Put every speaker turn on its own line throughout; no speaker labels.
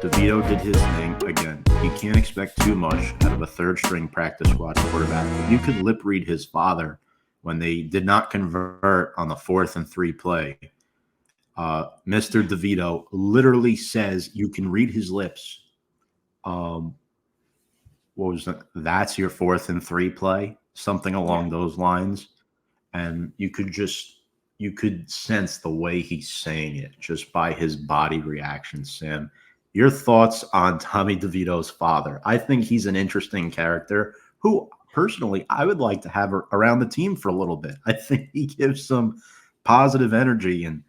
DeVito did his thing. Again, you can't expect too much out of a third-string practice squad quarterback. You could lip read his father when they did not convert on the 4th and 3 play. Mr. DeVito literally says you can read his lips. What was that? That's your 4th and 3 play, something along those lines. And you could sense the way he's saying it just by his body reaction, Sam. Your thoughts on Tommy DeVito's father? I think he's an interesting character who, personally, I would like to have around the team for a little bit. I think he gives some positive energy, and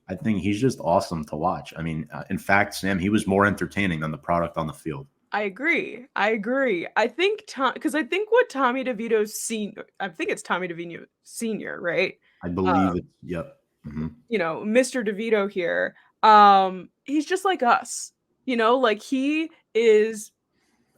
I think he's just awesome to watch. I mean, in fact, Sam, he was more entertaining than the product on the field.
I agree. I think because I think what Tommy DeVito's senior, I think it's Tommy DeVito Senior, right?
I believe it. Yep. Mm-hmm.
Mr. DeVito here. He's just like us. Like he is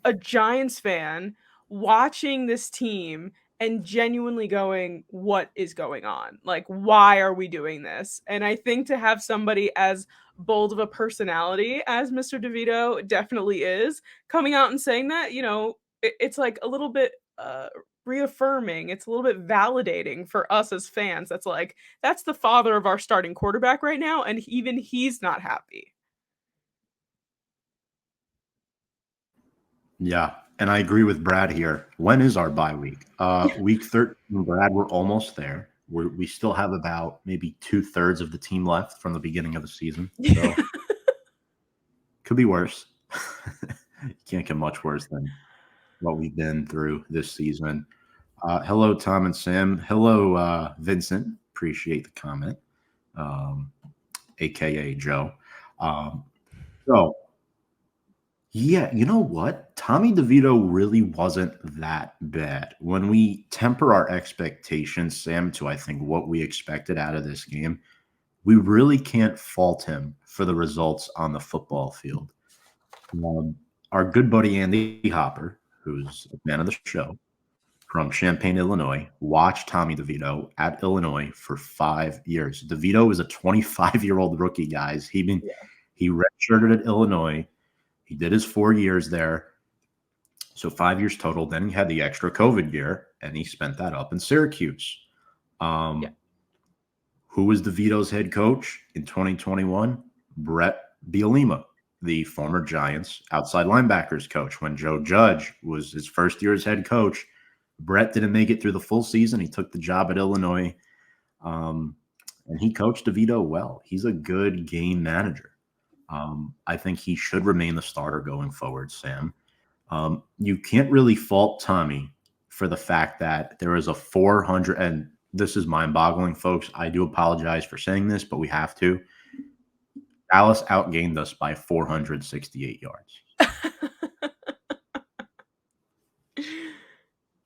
a Giants fan watching this team and genuinely going, what is going on? Like, why are we doing this? And I think to have somebody as bold of a personality as Mr. DeVito definitely is, coming out and saying that, it's like a little bit reaffirming. It's a little bit validating for us as fans. That's the father of our starting quarterback right now, and even he's not happy.
Yeah, and I agree with Brad here. When is our bye week? Week 13, Brad, we're almost there. We still have about maybe 2/3 of the team left from the beginning of the season. So could be worse. You can't get much worse than what we've been through this season. Hello, Tom and Sam. Hello, Vincent. Appreciate the comment, a.k.a. Joe. So, yeah, you know what? Tommy DeVito really wasn't that bad. When we temper our expectations, Sam, to I think what we expected out of this game, we really can't fault him for the results on the football field. Our good buddy Andy Hopper, who's a fan of the show from Champaign, Illinois, watched Tommy DeVito at Illinois for 5 years. DeVito is a 25-year-old rookie, guys. He redshirted at Illinois. He did his 4 years there, so 5 years total. Then he had the extra COVID year, and he spent that up in Syracuse. Who was DeVito's head coach in 2021? Brett Bielema, the former Giants outside linebackers coach. When Joe Judge was his first year as head coach, Brett didn't make it through the full season. He took the job at Illinois, and he coached DeVito well. He's a good game manager. I think he should remain the starter going forward, Sam. You can't really fault Tommy for the fact that there is a 400, and this is mind-boggling, folks. I do apologize for saying this, but we have to. Dallas outgained us by 468 yards.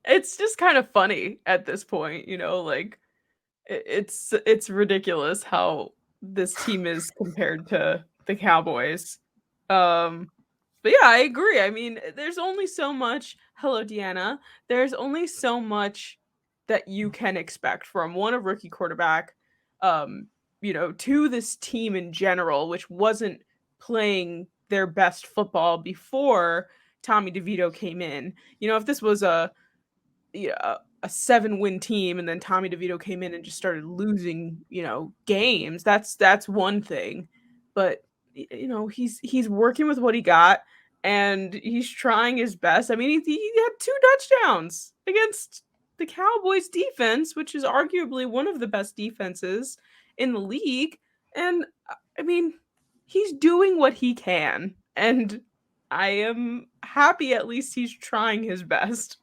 It's just kind of funny at this point, like it's ridiculous how this team is compared to the Cowboys. But yeah, I agree. I mean, there's only so much. Hello, Deanna. There's only so much that you can expect from a rookie quarterback, to this team in general, which wasn't playing their best football before Tommy DeVito came in. If this was a 7-win team and then Tommy DeVito came in and just started losing, games, that's one thing. But he's working with what he got, and he's trying his best. I mean, he had 2 touchdowns against the Cowboys defense, which is arguably one of the best defenses in the league. And I mean, he's doing what he can, and I am happy at least he's trying his best.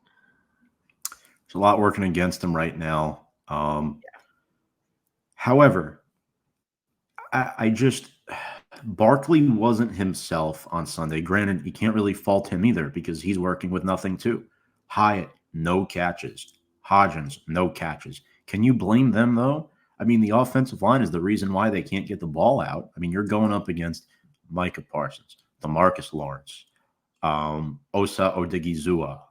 There's a lot working against him right now. However, I just Barkley wasn't himself on Sunday. Granted, you can't really fault him either because he's working with nothing too. Hyatt, no catches. Hodgins, no catches. Can you blame them, though? I mean, the offensive line is the reason why they can't get the ball out. I mean, you're going up against Micah Parsons, DeMarcus Lawrence, Osa Odigizua,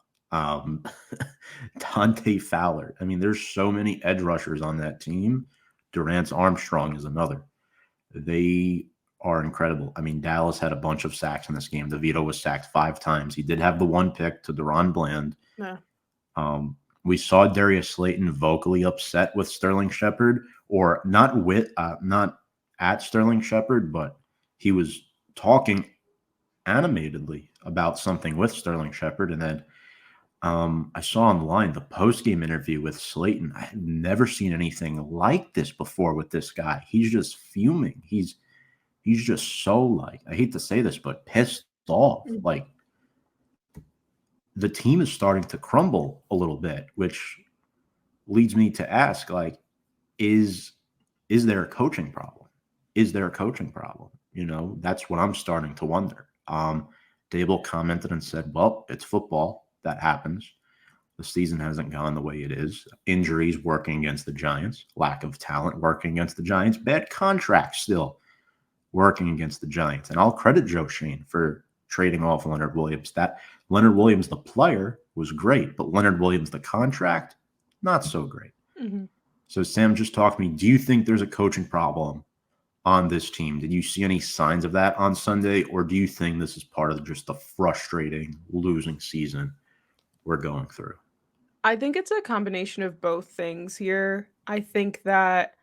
Dante Fowler. I mean, there's so many edge rushers on that team. Durant Armstrong is another. They are incredible. I mean, Dallas had a bunch of sacks in this game. DeVito was sacked 5 times. He did have the one pick to Deron Bland.
Yeah.
We saw Darius Slayton vocally upset with Sterling Shepard, or not at Sterling Shepard, but he was talking animatedly about something with Sterling Shepard. And then I saw online the post-game interview with Slayton. I had never seen anything like this before with this guy. He's just fuming. He's just so, like, I hate to say this, but pissed off. Like, the team is starting to crumble a little bit, which leads me to ask, like, is there a coaching problem? Is there a coaching problem? You know, that's what I'm starting to wonder. Daboll commented and said, well, it's football. That happens. The season hasn't gone the way it is. Injuries working against the Giants. Lack of talent working against the Giants. Bad contracts still working against the Giants. And I'll credit Joe Schoen for trading off Leonard Williams. That Leonard Williams, the player, was great, but Leonard Williams, the contract, not so great.
Mm-hmm.
So, Sam, just talk to me. Do you think there's a coaching problem on this team? Did you see any signs of that on Sunday, or do you think this is part of just the frustrating losing season we're going through?
I think it's a combination of both things here. I think that,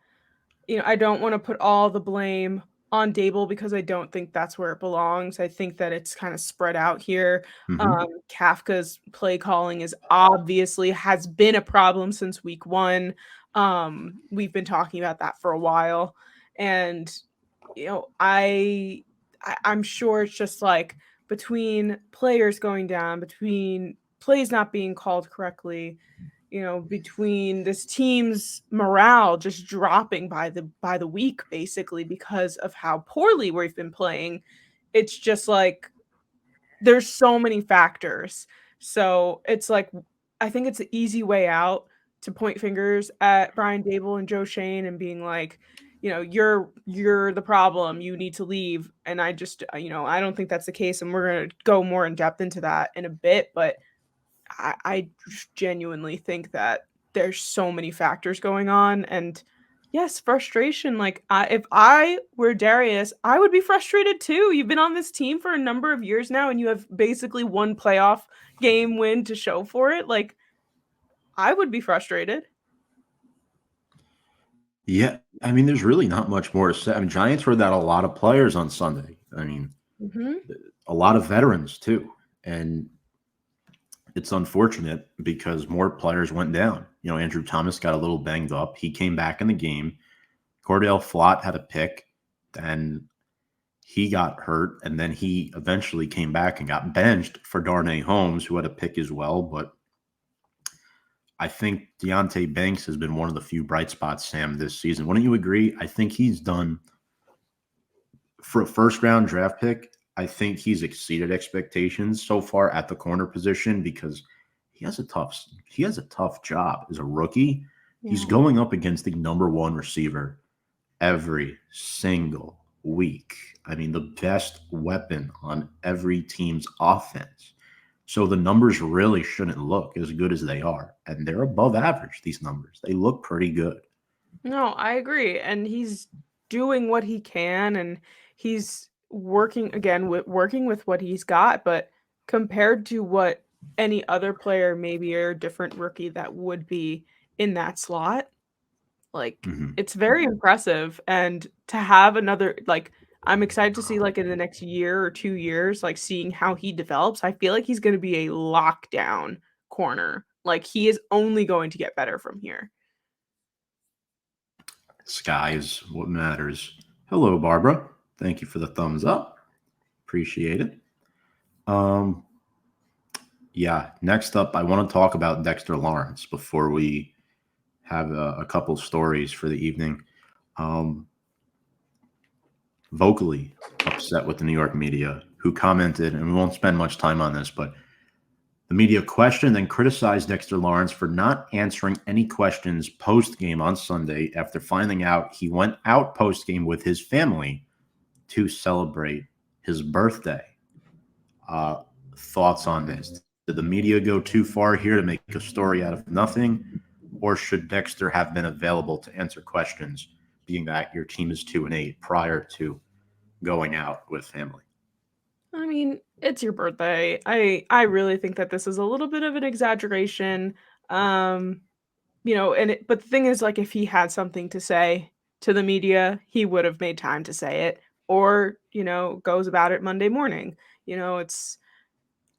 I don't want to put all the blame on Daboll because I don't think that's where it belongs. I think that it's kind of spread out here.
Mm-hmm.
Kafka's play calling has been a problem since week 1. We've been talking about that for a while. And, I'm sure it's just like between players going down, between plays not being called correctly, between this team's morale just dropping by the week, basically, because of how poorly we've been playing. It's just like there's so many factors. So it's like, I think it's an easy way out to point fingers at Brian Daboll and Joe Schoen and being like, you're the problem, you need to leave. And I just, I don't think that's the case. And we're going to go more in depth into that in a bit. But I genuinely think that there's so many factors going on. And yes, frustration. Like, if I were Darius, I would be frustrated too. You've been on this team for a number of years now, and you have basically one playoff game win to show for it. Like, I would be frustrated.
Yeah, I mean, there's really not much more to say. I mean, Giants were without a lot of players on Sunday. I mean, a lot of veterans too. And it's unfortunate because more players went down. Andrew Thomas got a little banged up. He came back in the game. Cordell Flott had a pick, then he got hurt, and then he eventually came back and got benched for Darnay Holmes, who had a pick as well. But I think Deonte Banks has been one of the few bright spots, Sam, this season. Wouldn't you agree? I think he's done, for a first-round draft pick, I think he's exceeded expectations so far at the corner position because he has a tough job as a rookie. Yeah. He's going up against the number 1 receiver every single week. I mean, the best weapon on every team's offense. So the numbers really shouldn't look as good as they are. And they're above average, these numbers. They look pretty good.
No, I agree. And he's doing what he can, and he's working with what he's got. But compared to what any other player, maybe a different rookie that would be in that slot, like, it's very impressive. And to have another, like, I'm excited to see, like, in the next year or 2 years, like, seeing how he develops. I feel like he's going to be a lockdown corner. Like, he is only going to get better from here.
Sky is what matters. Hello, Barbara. Thank you for the thumbs up. Appreciate it. Yeah, next up, I want to talk about Dexter Lawrence before we have a couple stories for the evening. Vocally upset with the New York media, who commented, and we won't spend much time on this, but the media questioned and criticized Dexter Lawrence for not answering any questions post-game on Sunday after finding out he went out post-game with his family to celebrate his birthday. Thoughts on this? Did the media go too far here to make a story out of nothing? Or should Dexter have been available to answer questions, being that your team is 2-8 prior to going out with family.
I mean, it's your birthday. I really think that this is a little bit of an exaggeration. Um, but the thing is, like, if he had something to say to the media, he would have made time to say it, or goes about it Monday morning. It's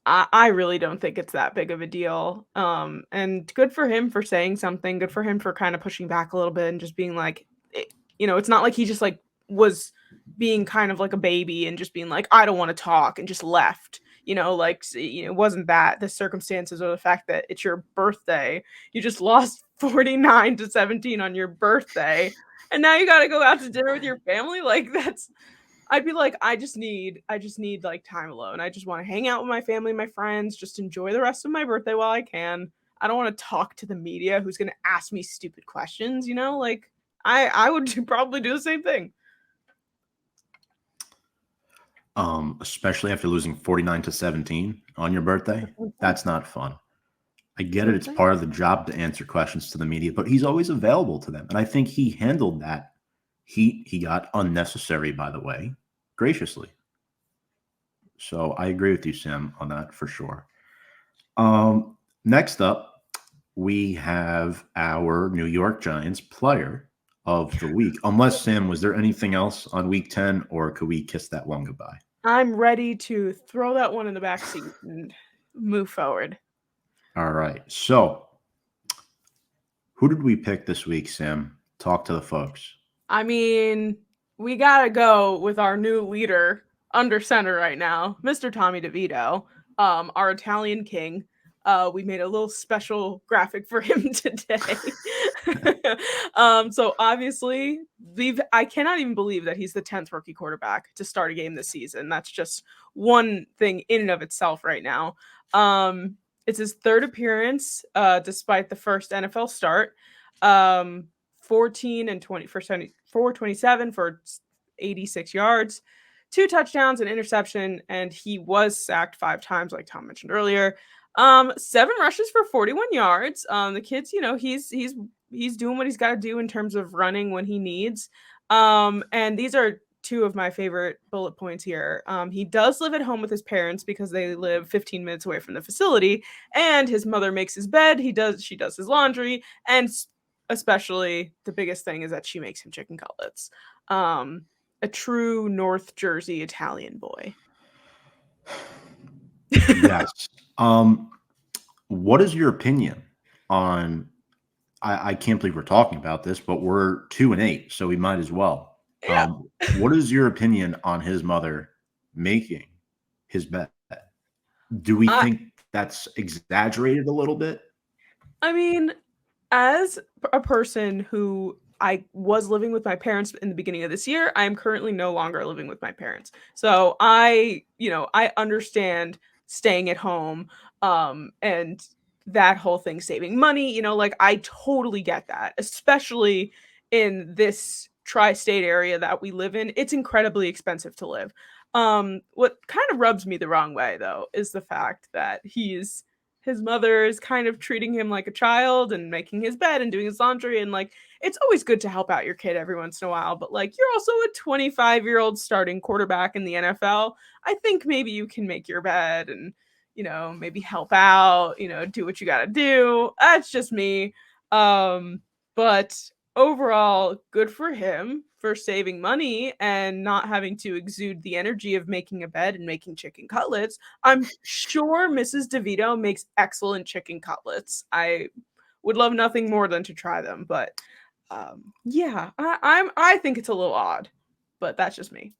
I really don't think it's that big of a deal. And good for him for saying something. Good for him for kind of pushing back a little bit and just being like, it's not like he just like was being kind of like a baby and just being like, I don't want to talk and just left. It wasn't that the circumstances or the fact that it's your birthday. You just lost 49-17 on your birthday, and now you got to go out to dinner with your family. Like that's I'd be like, I just need like time alone. I just want to hang out with my family, my friends, just enjoy the rest of my birthday while I can. I don't want to talk to the media who's going to ask me stupid questions, like I would probably do the same thing.
Especially after losing 49-17 on your birthday. That's not fun. I get it. It's part of the job to answer questions to the media, but he's always available to them. And I think he handled that. He got unnecessary, by the way, graciously. So I agree with you, Sam, on that for sure. Next up, we have our New York Giants player of the week. Unless, Sam, was there anything else on week 10, or could we kiss that one goodbye?
I'm ready to throw that one in the back seat and move forward.
All right. So who did we pick this week, Sam? Talk to the folks.
I mean, we got to go with our new leader under center right now, Mr. Tommy DeVito, our Italian king. We made a little special graphic for him today. So obviously, I cannot even believe that he's the 10th rookie quarterback to start a game this season. That's just one thing in and of itself right now. It's his third appearance, despite the first NFL start. 14 and 20 for 427 for 86 yards, 2 touchdowns, an interception, and he was sacked 5 times, like Tom mentioned earlier. 7 rushes for 41 yards. The kid's, he's doing what he's got to do in terms of running when he needs. And these are 2 of my favorite bullet points here. He does live at home with his parents because they live 15 minutes away from the facility, and his mother makes his bed. She does his laundry, and especially the biggest thing is that she makes him chicken cutlets. A true North Jersey Italian boy.
Yes. What is your opinion on? I can't believe we're talking about this, but we're 2-8, so we might as well.
Yeah.
What is your opinion on his mother making his bed? Do we think that's exaggerated a little bit?
I mean, as a person who I was living with my parents in the beginning of this year, I am currently no longer living with my parents. So I understand staying at home, and that whole thing, saving money, like I totally get that, especially in this tri-state area that we live in. It's incredibly expensive to live. What kind of rubs me the wrong way, though, is the fact that his mother is kind of treating him like a child and making his bed and doing his laundry. And like, it's always good to help out your kid every once in a while, but like, you're also a 25-year-old starting quarterback in the NFL. I think maybe you can make your bed and, maybe help out, do what you got to do. That's just me. But overall, good for him for saving money and not having to exude the energy of making a bed and making chicken cutlets. I'm sure Mrs. DeVito makes excellent chicken cutlets. I would love nothing more than to try them, but yeah, I think it's a little odd, but that's just me.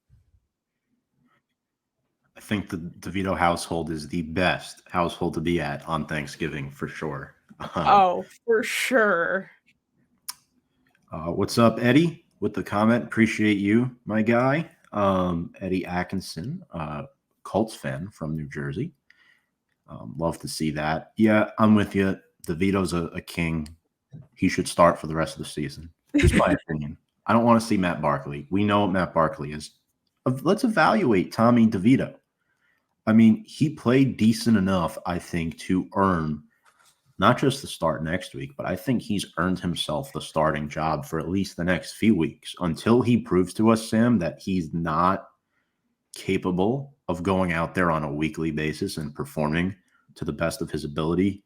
I think the DeVito household is the best household to be at on Thanksgiving for sure.
Oh, for sure.
What's up, Eddie? With the comment, appreciate you, my guy. Eddie Atkinson, Colts fan from New Jersey. Love to see that. Yeah, I'm with you. DeVito's a king. He should start for the rest of the season. Just my opinion. I don't want to see Matt Barkley. We know what Matt Barkley is. Let's evaluate Tommy DeVito. I mean, he played decent enough, I think, to earn not just the start next week, but I think he's earned himself the starting job for at least the next few weeks until he proves to us, Sam, that he's not capable of going out there on a weekly basis and performing to the best of his ability,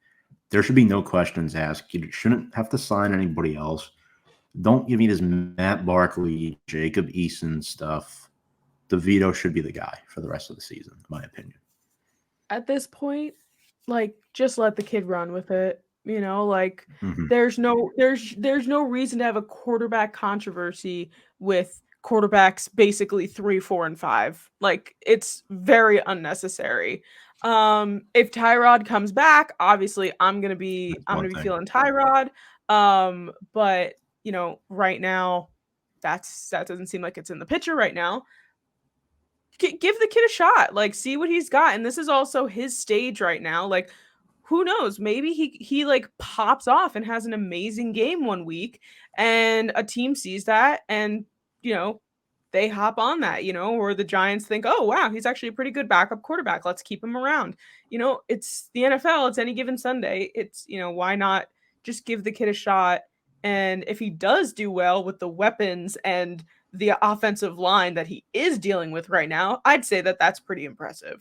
there should be no questions asked. You shouldn't have to sign anybody else. Don't give me this Matt Barkley, Jacob Eason stuff. DeVito should be the guy for the rest of the season, in my opinion.
At this point, like, just let the kid run with it. You know, like
Mm-hmm.
there's no reason to have a quarterback controversy with quarterbacks basically 3, 4, and 5. Like, it's very unnecessary. If Tyrod comes back, obviously I'm gonna be feeling Tyrod. But you know, right now, that doesn't seem like it's in the picture right now. Give the kid a shot, like, see what he's got, and this is also his stage right now. Like, who knows? Maybe he like pops off and has an amazing game one week, and a team sees that, and you know, they hop on that, you know, or the Giants think, oh wow, he's actually a pretty good backup quarterback. Let's keep him around. You know, it's the NFL. It's any given Sunday. It's, you know, why not just give the kid a shot? And if he does do well with the weapons and the offensive line that he is dealing with right now, I'd say that that's pretty impressive.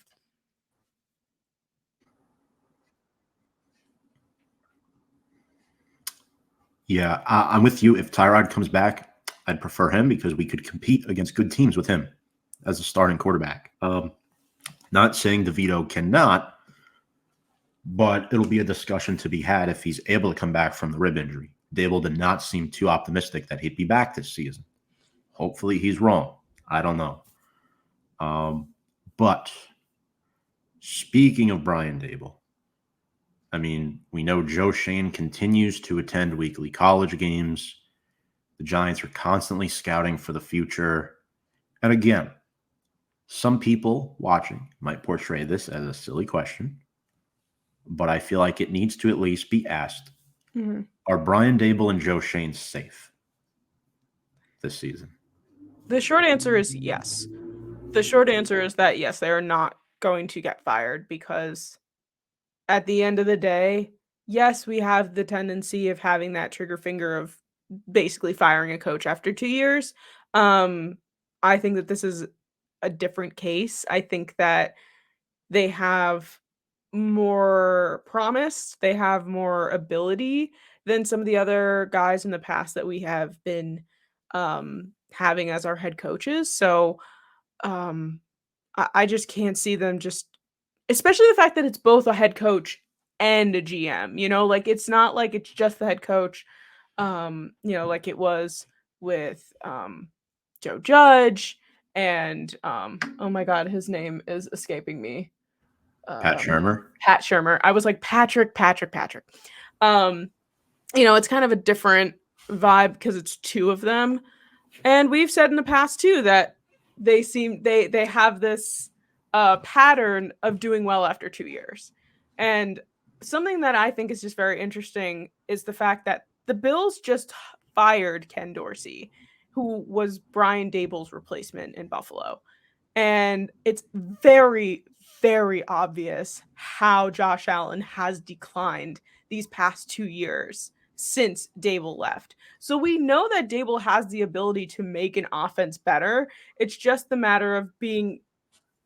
Yeah, I'm with you. If Tyrod comes back, I'd prefer him because we could compete against good teams with him as a starting quarterback. Not saying DeVito cannot, but it'll be a discussion to be had if he's able to come back from the rib injury. Daboll did not seem too optimistic that he'd be back this season. Hopefully he's wrong. I don't know. But speaking of Brian Daboll, I mean, we know Joe Schoen continues to attend weekly college games. The Giants are constantly scouting for the future. And again, some people watching might portray this as a silly question, but I feel like it needs to at least be asked.
Mm-hmm.
Are Brian Daboll and Joe Schoen safe this season?
The short answer is yes. The short answer is that yes, they are not going to get fired, because at the end of the day, yes, we have the tendency of having that trigger finger of basically firing a coach after 2 years. I think that this is a different case. I think that they have more promise, they have more ability than some of the other guys in the past that we have been having as our head coaches. So um I just can't see them just, especially the fact that it's both a head coach and a GM, you know, like it's not like it's just the head coach, you know, like it was with Joe Judge and oh my god, his name is escaping me.
Pat Shurmur?
Pat Shurmur. I was like Patrick. You know, it's kind of a different vibe because it's two of them. And we've said in the past too that they have this pattern of doing well after 2 years. And something that I think is just very interesting is the fact that the Bills just fired Ken Dorsey, who was Brian Daboll's replacement in Buffalo. And it's very, very obvious how Josh Allen has declined these past 2 years since Daboll left. So we know that Daboll has the ability to make an offense better. It's just the matter of being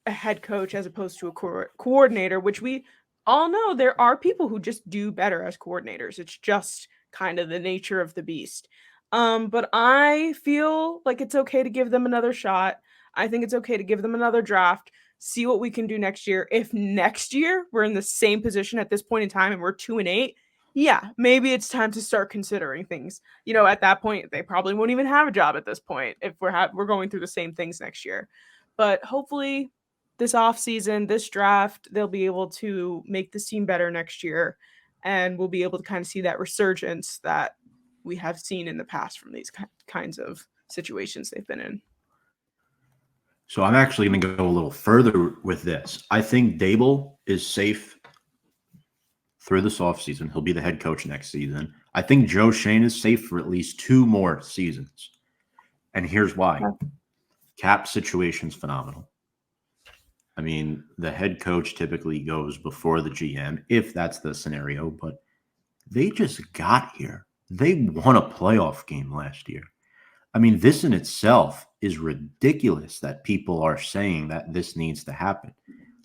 a head coach as opposed to a coordinator, which we all know there are people who just do better as coordinators. It's just kind of the nature of the beast. But I feel like it's okay to give them another shot. I think it's okay to give them another draft, see what we can do next year. If next year we're in the same position at this point in time and we're 2-8, yeah, maybe it's time to start considering things. You know, at that point, they probably won't even have a job at this point if we're going through the same things next year. But hopefully this offseason, this draft, they'll be able to make this team better next year, and we'll be able to kind of see that resurgence that we have seen in the past from these kinds of situations they've been in.
So I'm actually going to go a little further with this. I think Daboll is safe through this offseason. He'll be the head coach next season. I think Joe Schoen is safe for at least 2 more seasons. And here's why. Cap situation's phenomenal. I mean, the head coach typically goes before the GM, if that's the scenario, but they just got here. They won a playoff game last year. I mean, this in itself is ridiculous that people are saying that this needs to happen.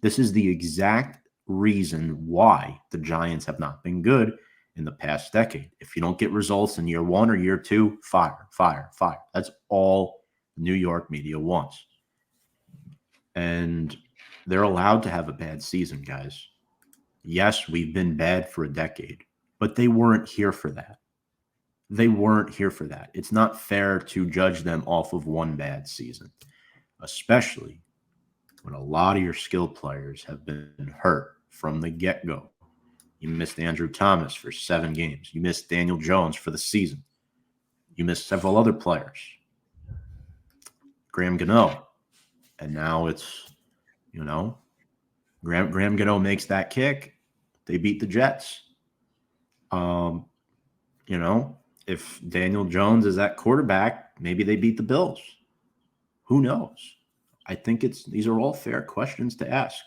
This is the exact reason why the Giants have not been good in the past decade. If you don't get results in year 1 or year 2, fire, fire, fire. That's all New York media wants. And they're allowed to have a bad season, guys. Yes, we've been bad for a decade, but they weren't here for that. They weren't here for that. It's not fair to judge them off of one bad season, especially when a lot of your skilled players have been hurt from the get-go. You missed Andrew Thomas for 7 games. You missed Daniel Jones for the season. You missed several other players. Graham Gano. And now it's, Graham Gano makes that kick. They beat the Jets. If Daniel Jones is at quarterback, maybe they beat the Bills. Who knows? I think these are all fair questions to ask.